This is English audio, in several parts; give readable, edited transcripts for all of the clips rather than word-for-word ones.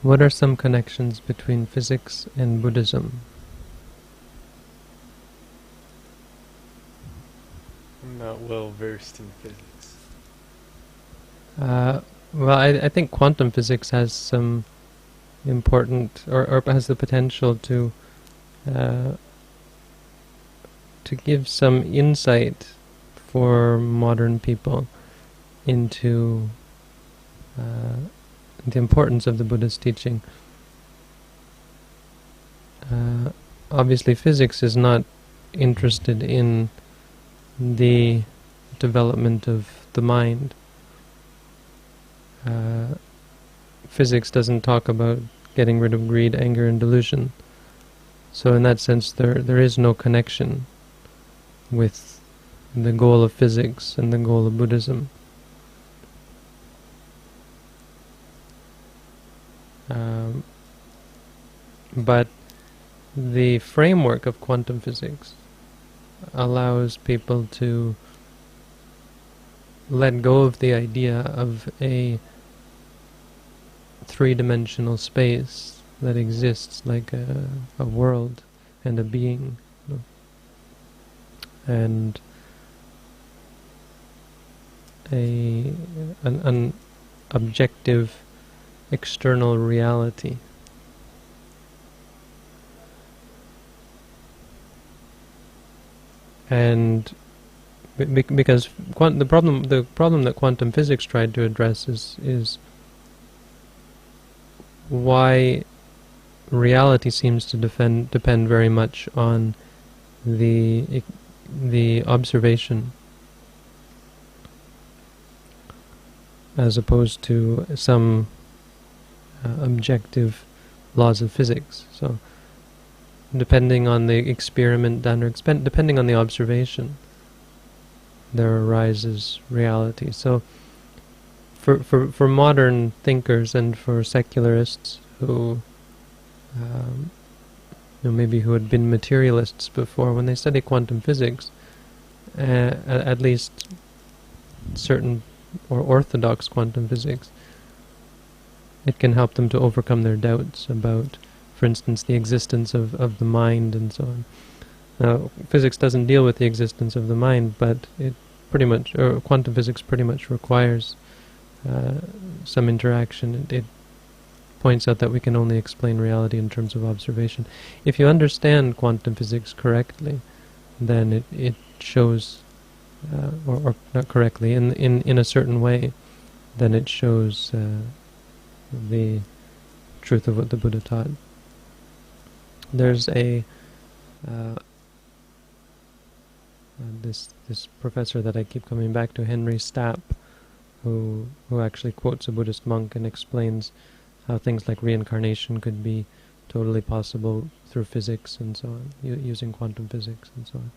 What are some connections between physics and Buddhism? I'm not well versed in physics. Well, I think quantum physics has some important, or has the potential to give some insight for modern people into the importance of the Buddha's teaching. Obviously, physics is not interested in the development of the mind. Physics doesn't talk about getting rid of greed, anger, and delusion. So in that sense, there is no connection with the goal of physics and the goal of Buddhism. But the framework of quantum physics allows people to let go of the idea of a three-dimensional space that exists like a world and a being, and an objective external reality. And because the problem that quantum physics tried to address is why reality seems to depend very much on the observation, as opposed to some objective laws of physics. So, depending on the experiment done, or depending on the observation, there arises reality. So, for modern thinkers and for secularists who maybe who had been materialists before, when they study quantum physics, at least certain or orthodox quantum physics, it can help them to overcome their doubts about, for instance, the existence of the mind and so on. Now, physics doesn't deal with the existence of the mind, but it pretty much, or quantum physics pretty much requires some interaction. It points out that we can only explain reality in terms of observation. If you understand quantum physics correctly, then it shows, or not correctly, in a certain way, then it shows the truth of what the Buddha taught. There's this professor that I keep coming back to, Henry Stapp, who actually quotes a Buddhist monk and explains how things like reincarnation could be totally possible through physics and so on, using quantum physics and so on.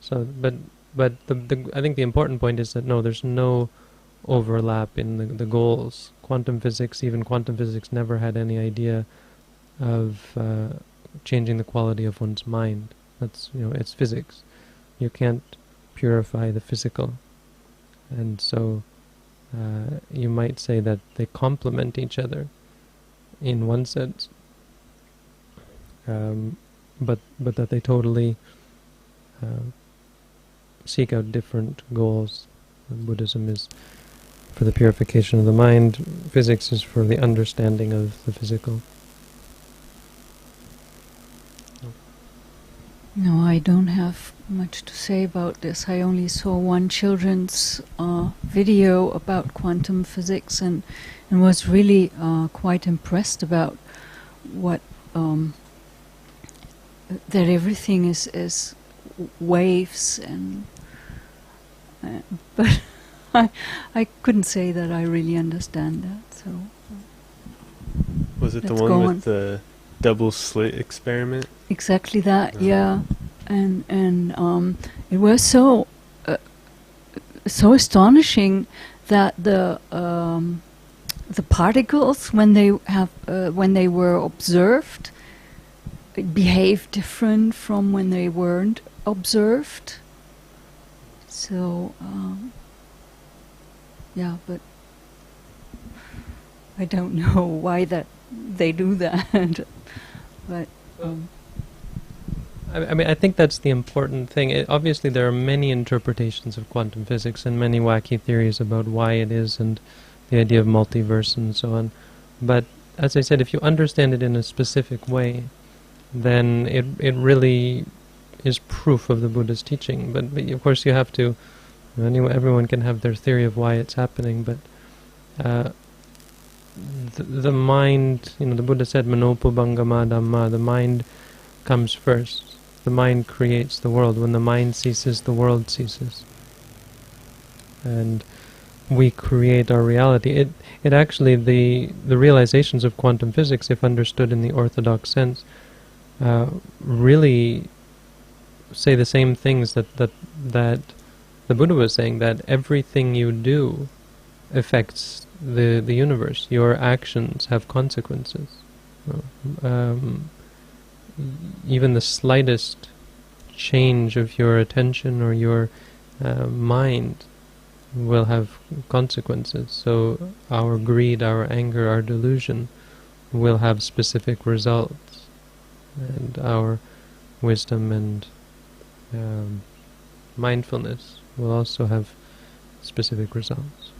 So, but I think the important point is that no, there's no overlap in the goals. Quantum physics never had any idea of changing the quality of one's mind. That's, it's physics. You can't purify the physical, and so you might say that they complement each other in one sense, but that they totally seek out different goals. Buddhism is for the purification of the mind. Physics is for the understanding of the physical. No, I don't have much to say about this. I only saw one children's video about quantum physics and was really quite impressed about what that everything is waves, and but I couldn't say that I really understand that. So was it the one with the double slit experiment? Exactly that, yeah. And it was so astonishing that the particles, when they were observed, behave different from when they weren't observed. So yeah, but I don't know why that they do that, but. I mean, I think that's the important thing. Obviously, there are many interpretations of quantum physics and many wacky theories about why it is and the idea of multiverse and so on. But as I said, if you understand it in a specific way, then it really is proof of the Buddha's teaching. But of course, you have to. Everyone can have their theory of why it's happening, but the mind. The Buddha said, "Manopubangama Dhamma." The mind comes first. The mind creates the world. When the mind ceases, the world ceases. And we create our reality. It actually, the realizations of quantum physics, if understood in the orthodox sense, really say the same things that the Buddha was saying, that everything you do affects the universe. Your actions have consequences. Even the slightest change of your attention or your mind will have consequences. So our greed, our anger, our delusion will have specific results, and our wisdom and mindfulness will also have specific results.